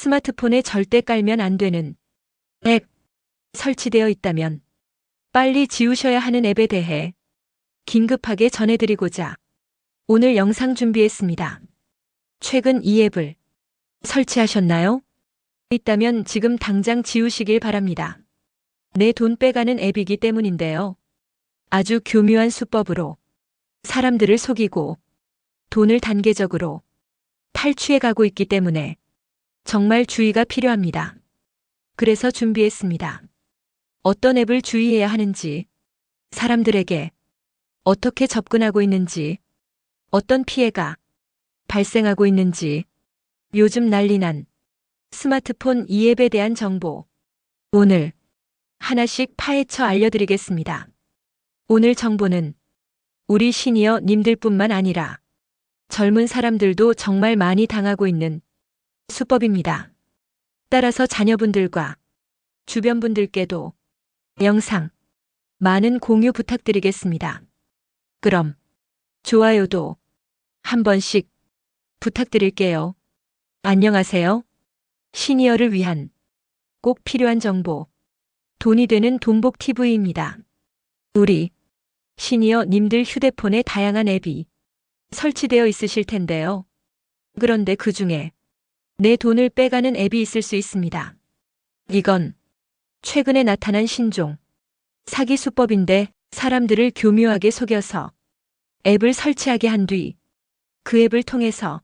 스마트폰에 절대 깔면 안 되는 앱 설치되어 있다면 빨리 지우셔야 하는 앱에 대해 긴급하게 전해드리고자 오늘 영상 준비했습니다. 최근 이 앱을 설치하셨나요? 있다면 지금 당장 지우시길 바랍니다. 내 돈 빼가는 앱이기 때문인데요. 아주 교묘한 수법으로 사람들을 속이고 돈을 단계적으로 탈취해 가고 있기 때문에 정말 주의가 필요합니다. 그래서 준비했습니다. 어떤 앱을 주의해야 하는지, 사람들에게 어떻게 접근하고 있는지, 어떤 피해가 발생하고 있는지, 요즘 난리난 스마트폰 이 앱에 대한 정보, 오늘 하나씩 파헤쳐 알려드리겠습니다. 오늘 정보는 우리 시니어 님들뿐만 아니라 젊은 사람들도 정말 많이 당하고 있는 수법입니다. 따라서 자녀분들과 주변 분들께도 영상 많은 공유 부탁드리겠습니다. 그럼 좋아요도 한 번씩 부탁드릴게요. 안녕하세요. 시니어를 위한 꼭 필요한 정보, 돈이 되는 돈복TV입니다. 우리 시니어 님들 휴대폰에 다양한 앱이 설치되어 있으실 텐데요. 그런데 그 중에 내 돈을 빼가는 앱이 있을 수 있습니다. 이건 최근에 나타난 신종 사기 수법인데 사람들을 교묘하게 속여서 앱을 설치하게 한 뒤 그 앱을 통해서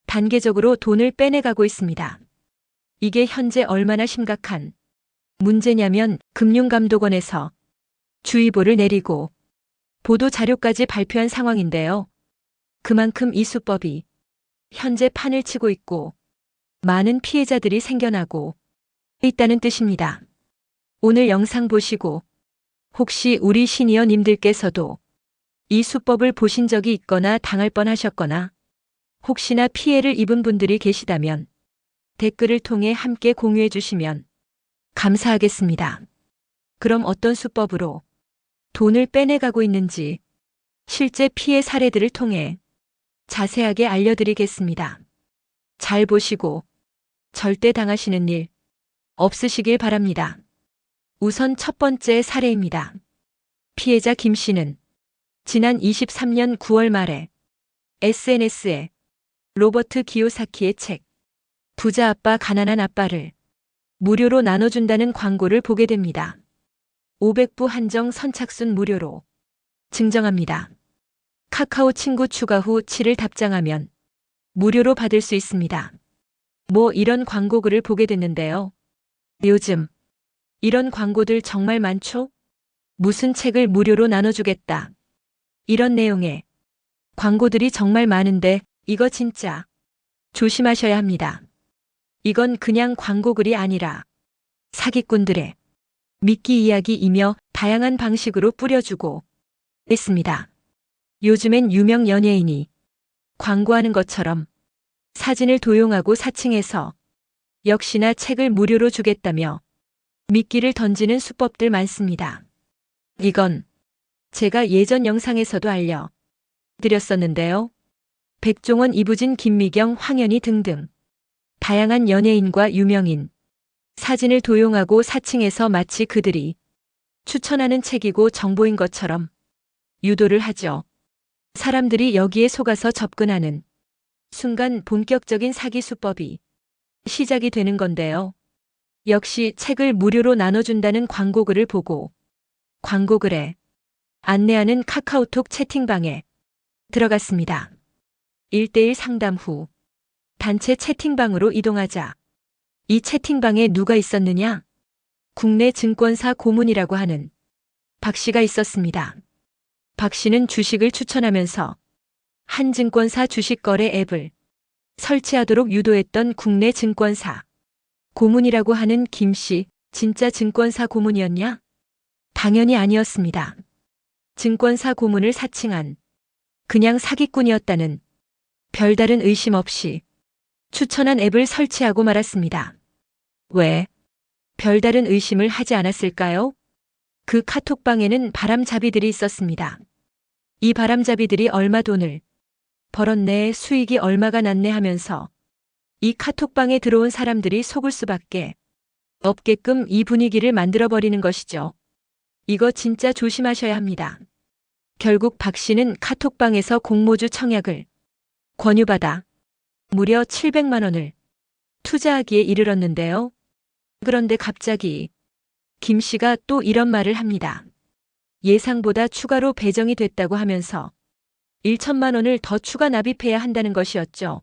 단계적으로 돈을 빼내가고 있습니다. 이게 현재 얼마나 심각한 문제냐면 금융감독원에서 주의보를 내리고 보도 자료까지 발표한 상황인데요. 그만큼 이 수법이 현재 판을 치고 있고 많은 피해자들이 생겨나고 있다는 뜻입니다. 오늘 영상 보시고 혹시 우리 시니어 님들께서도 이 수법을 보신 적이 있거나 당할 뻔하셨거나 혹시나 피해를 입은 분들이 계시다면 댓글을 통해 함께 공유해 주시면 감사하겠습니다. 그럼 어떤 수법으로 돈을 빼내가고 있는지 실제 피해 사례들을 통해 자세하게 알려드리겠습니다. 잘 보시고 절대 당하시는 일 없으시길 바랍니다. 우선 첫 번째 사례입니다. 피해자 김 씨는 지난 23년 9월 말에 SNS에 로버트 기요사키의 책 부자 아빠 가난한 아빠를 무료로 나눠준다는 광고를 보게 됩니다. 500부 한정 선착순 무료로 증정합니다. 카카오 친구 추가 후 7일 답장하면 무료로 받을 수 있습니다. 이런 광고글을 보게 됐는데요. 요즘 이런 광고들 정말 많죠? 무슨 책을 무료로 나눠주겠다. 이런 내용의 광고들이 정말 많은데 이거 진짜 조심하셔야 합니다. 이건 그냥 광고글이 아니라 사기꾼들의 미끼 이야기이며 다양한 방식으로 뿌려주고 있습니다. 요즘엔 유명 연예인이 광고하는 것처럼 사진을 도용하고 사칭해서 역시나 책을 무료로 주겠다며 미끼를 던지는 수법들 많습니다. 이건 제가 예전 영상에서도 알려드렸었는데요. 백종원, 이부진, 김미경, 황현희 등등 다양한 연예인과 유명인 사진을 도용하고 사칭해서 마치 그들이 추천하는 책이고 정보인 것처럼 유도를 하죠. 사람들이 여기에 속아서 접근하는 순간 본격적인 사기 수법이 시작이 되는 건데요. 역시 책을 무료로 나눠준다는 광고글을 보고 광고글에 안내하는 카카오톡 채팅방에 들어갔습니다. 1대1 상담 후 단체 채팅방으로 이동하자 이 채팅방에 누가 있었느냐? 국내 증권사 고문이라고 하는 박 씨가 있었습니다. 박 씨는 주식을 추천하면서 한 증권사 주식거래 앱을 설치하도록 유도했던 국내 증권사 고문이라고 하는 김 씨, 진짜 증권사 고문이었냐? 당연히 아니었습니다. 증권사 고문을 사칭한 그냥 사기꾼이었다는 별다른 의심 없이 추천한 앱을 설치하고 말았습니다. 왜 별다른 의심을 하지 않았을까요? 그 카톡방에는 바람잡이들이 있었습니다. 이 바람잡이들이 얼마 돈을 벌었네, 수익이 얼마가 났네 하면서 이 카톡방에 들어온 사람들이 속을 수밖에 없게끔 이 분위기를 만들어버리는 것이죠. 이거 진짜 조심하셔야 합니다. 결국 박 씨는 카톡방에서 공모주 청약을 권유받아 무려 700만 원을 투자하기에 이르렀는데요. 그런데 갑자기 김 씨가 또 이런 말을 합니다. 예상보다 추가로 배정이 됐다고 하면서 1천만 원을 더 추가 납입해야 한다는 것이었죠.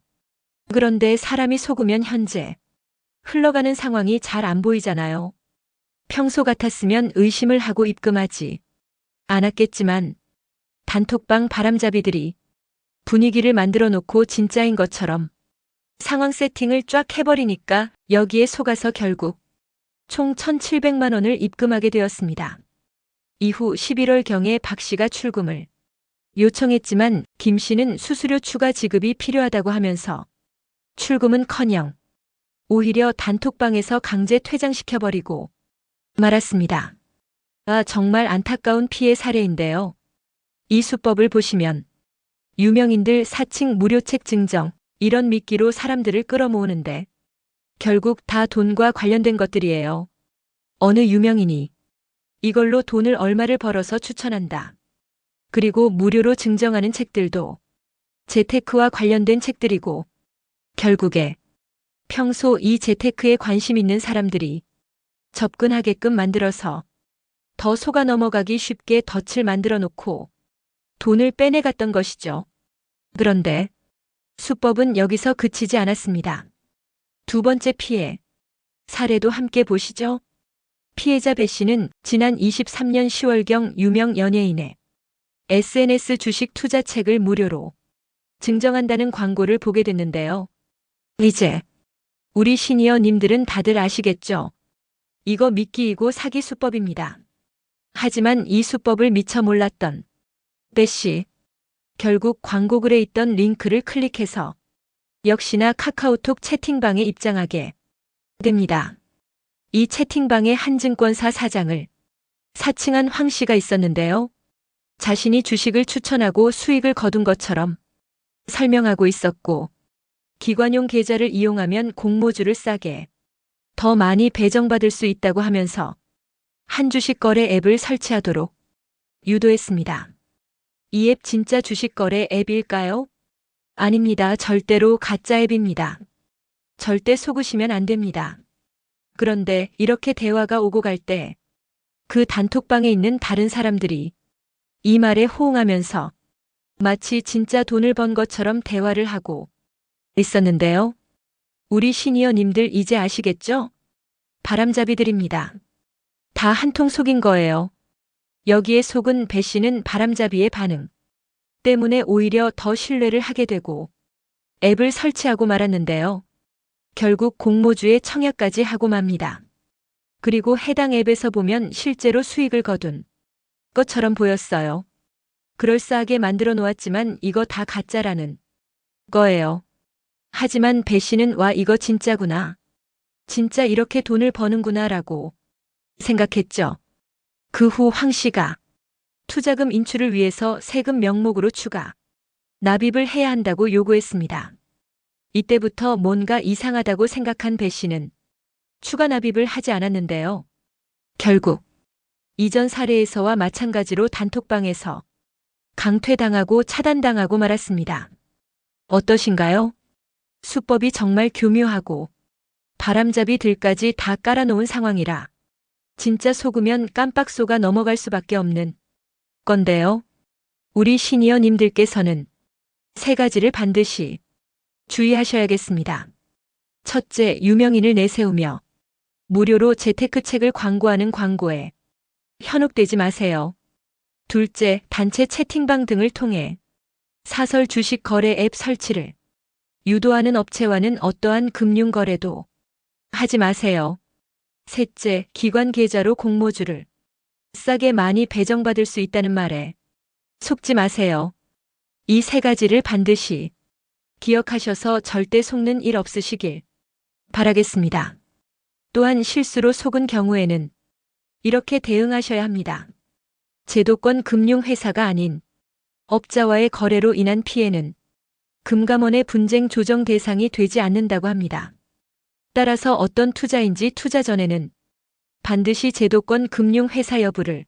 그런데 사람이 속으면 현재 흘러가는 상황이 잘 안 보이잖아요. 평소 같았으면 의심을 하고 입금하지 않았겠지만 단톡방 바람잡이들이 분위기를 만들어 놓고 진짜인 것처럼 상황 세팅을 쫙 해버리니까 여기에 속아서 결국 총 1,700만 원을 입금하게 되었습니다. 이후 11월경에 박 씨가 출금을 요청했지만 김 씨는 수수료 추가 지급이 필요하다고 하면서 출금은커녕 오히려 단톡방에서 강제 퇴장시켜버리고 말았습니다. 아, 정말 안타까운 피해 사례인데요. 이 수법을 보시면 유명인들 사칭 무료책 증정 이런 미끼로 사람들을 끌어모으는데 결국 다 돈과 관련된 것들이에요. 어느 유명인이 이걸로 돈을 얼마를 벌어서 추천한다. 그리고 무료로 증정하는 책들도 재테크와 관련된 책들이고 결국에 평소 이 재테크에 관심 있는 사람들이 접근하게끔 만들어서 더 속아 넘어가기 쉽게 덫을 만들어 놓고 돈을 빼내갔던 것이죠. 그런데 수법은 여기서 그치지 않았습니다. 두 번째 피해 사례도 함께 보시죠. 피해자 배 씨는 지난 23년 10월경 유명 연예인의 SNS 주식 투자 책을 무료로 증정한다는 광고를 보게 됐는데요. 이제 우리 시니어님들은 다들 아시겠죠? 이거 미끼이고 사기 수법입니다. 하지만 이 수법을 미처 몰랐던 배 씨. 결국 광고글에 있던 링크를 클릭해서 역시나 카카오톡 채팅방에 입장하게 됩니다. 이 채팅방에 한 증권사 사장을 사칭한 황 씨가 있었는데요. 자신이 주식을 추천하고 수익을 거둔 것처럼 설명하고 있었고 기관용 계좌를 이용하면 공모주를 싸게 더 많이 배정받을 수 있다고 하면서 한 주식 거래 앱을 설치하도록 유도했습니다. 이 앱 진짜 주식 거래 앱일까요? 아닙니다. 절대로 가짜 앱입니다. 절대 속으시면 안 됩니다. 그런데 이렇게 대화가 오고 갈 때 그 단톡방에 있는 다른 사람들이 이 말에 호응하면서 마치 진짜 돈을 번 것처럼 대화를 하고 있었는데요. 우리 시니어님들 이제 아시겠죠? 바람잡이들입니다. 다 한통 속인 거예요. 여기에 속은 배 씨는 바람잡이의 반응 때문에 오히려 더 신뢰를 하게 되고 앱을 설치하고 말았는데요. 결국 공모주에 청약까지 하고 맙니다. 그리고 해당 앱에서 보면 실제로 수익을 거둔 것처럼 보였어요. 그럴싸하게 만들어 놓았지만 이거 다 가짜라는 거예요. 하지만 배 씨는 와 이거 진짜구나. 진짜 이렇게 돈을 버는구나 라고 생각했죠. 그 후 황 씨가 투자금 인출을 위해서 세금 명목으로 추가 납입을 해야 한다고 요구했습니다. 이때부터 뭔가 이상하다고 생각한 배 씨는 추가 납입을 하지 않았는데요. 결국 이전 사례에서와 마찬가지로 단톡방에서 강퇴당하고 차단당하고 말았습니다. 어떠신가요? 수법이 정말 교묘하고 바람잡이들까지 다 깔아놓은 상황이라 진짜 속으면 깜빡 속아 넘어갈 수밖에 없는 건데요. 우리 시니어님들께서는 세 가지를 반드시 주의하셔야겠습니다. 첫째, 유명인을 내세우며 무료로 재테크 책을 광고하는 광고에 현혹되지 마세요. 둘째, 단체 채팅방 등을 통해 사설 주식 거래 앱 설치를 유도하는 업체와는 어떠한 금융 거래도 하지 마세요. 셋째, 기관 계좌로 공모주를 싸게 많이 배정받을 수 있다는 말에 속지 마세요. 이 세 가지를 반드시 기억하셔서 절대 속는 일 없으시길 바라겠습니다. 또한 실수로 속은 경우에는 이렇게 대응하셔야 합니다. 제도권 금융회사가 아닌 업자와의 거래로 인한 피해는 금감원의 분쟁 조정 대상이 되지 않는다고 합니다. 따라서 어떤 투자인지 투자 전에는 반드시 제도권 금융회사 여부를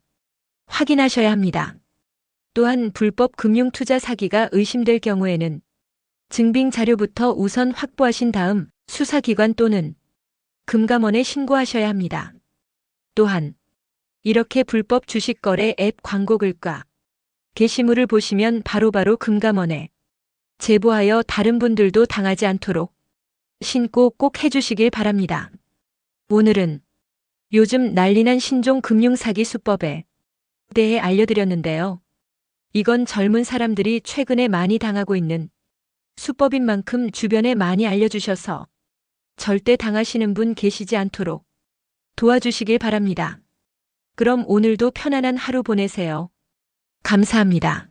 확인하셔야 합니다. 또한 불법 금융투자 사기가 의심될 경우에는 증빙 자료부터 우선 확보하신 다음 수사기관 또는 금감원에 신고하셔야 합니다. 또한 이렇게 불법 주식 거래 앱 광고 글과 게시물을 보시면 바로바로 금감원에 제보하여 다른 분들도 당하지 않도록 신고 꼭 해주시길 바랍니다. 오늘은 요즘 난리난 신종 금융사기 수법에 대해 알려드렸는데요. 이건 젊은 사람들이 최근에 많이 당하고 있는 수법인 만큼 주변에 많이 알려주셔서 절대 당하시는 분 계시지 않도록 도와주시길 바랍니다. 그럼 오늘도 편안한 하루 보내세요. 감사합니다.